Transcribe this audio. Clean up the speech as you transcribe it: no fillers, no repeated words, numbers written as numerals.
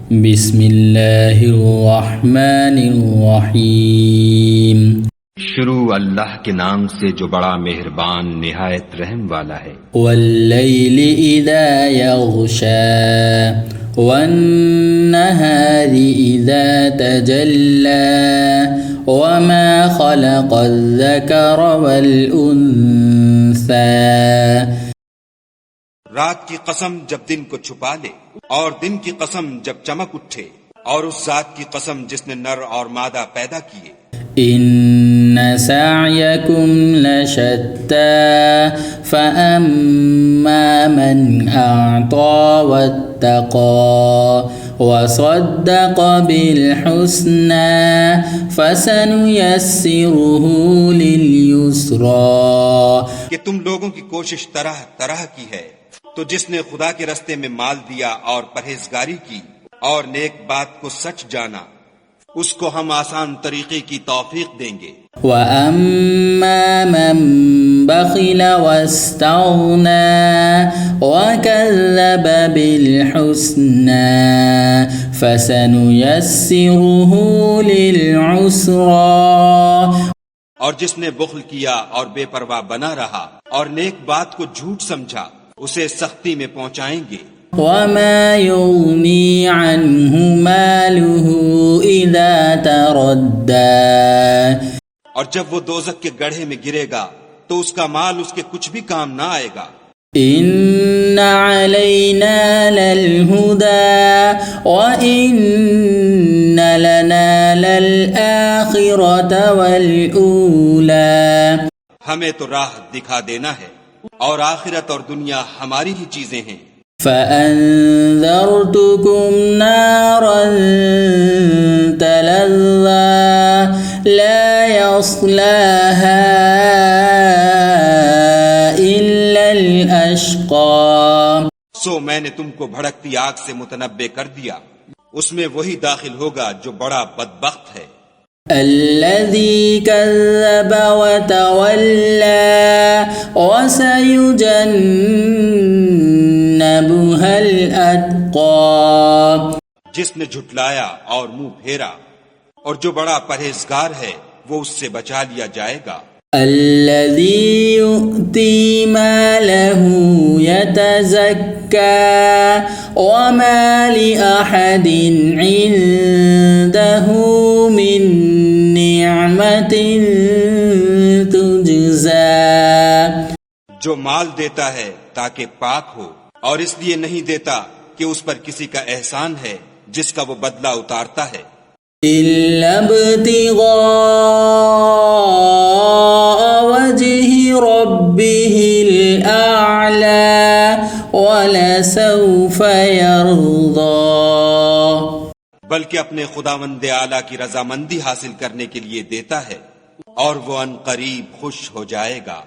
بسم اللہ الرحمن الرحیم. شروع اللہ کے نام سے جو بڑا مہربان نہایت رحم والا ہے. واللیل اذا یغشا والنہار اذا تجلا وما خلق الذکر والانثى. رات کی قسم جب دن کو چھپا لے اور دن کی قسم جب چمک اٹھے اور اس ذات کی قسم جس نے نر اور مادہ پیدا کیے. ان سعیکم لشتی فاما من اعطى واتقى وصدق بالحسنى فسنيسره لليسرى. کہ تم لوگوں کی کوشش طرح طرح کی ہے، تو جس نے خدا کے رستے میں مال دیا اور پرہیزگاری کی اور نیک بات کو سچ جانا، اس کو ہم آسان طریقے کی توفیق دیں گے. وَأَمَّا مَن بَخِلَ وَاسْتَغْنَى وَكَذَّبَ بِالْحُسْنَى فَسَنُيَسِّرُهُ لِلْعُسْرَى. اور جس نے بخل کیا اور بے پرواہ بنا رہا اور نیک بات کو جھوٹ سمجھا، اسے سختی میں پہنچائیں گے. وَمَا يُغْنِي عَنْهُ مَالُهُ إِذَا تَرَدَّى. اور جب وہ دوزخ کے گڑھے میں گرے گا تو اس کا مال اس کے کچھ بھی کام نہ آئے گا. إِنَّ عَلَيْنَا لَلْهُدَى وَإِنَّ لَنَا لَلْآخِرَةَ وَالْأُولَى. ہمیں تو راہ دکھا دینا ہے اور آخرت اور دنیا ہماری ہی چیزیں ہیں. فَأَنذَرْتُكُمْ نَارًا تَلَظَّى لَا يَصْلَاهَا إِلَّا الْأَشْقَى. سو میں نے تم کو بھڑکتی آگ سے متنبع کر دیا، اس میں وہی داخل ہوگا جو بڑا بدبخت ہے. الذي كذب وتولى وسيجنبها الأتقى. جس نے جھٹلایا اور منہ پھیرا، اور جو بڑا پرہیزگار ہے وہ اس سے بچا لیا جائے گا. الذي يؤتي ماله يتزكى وما لأحد عنده من نعمة تجزى. جو مال دیتا ہے تاکہ پاک ہو، اور اس لیے نہیں دیتا کہ اس پر کسی کا احسان ہے جس کا وہ بدلہ اتارتا ہے. إلا ابتغاء وجه ربه الأعلى ولسوف يرضى. بلکہ اپنے خداوند اعلیٰ کی رضامندی حاصل کرنے کے لیے دیتا ہے، اور وہ ان قریب خوش ہو جائے گا.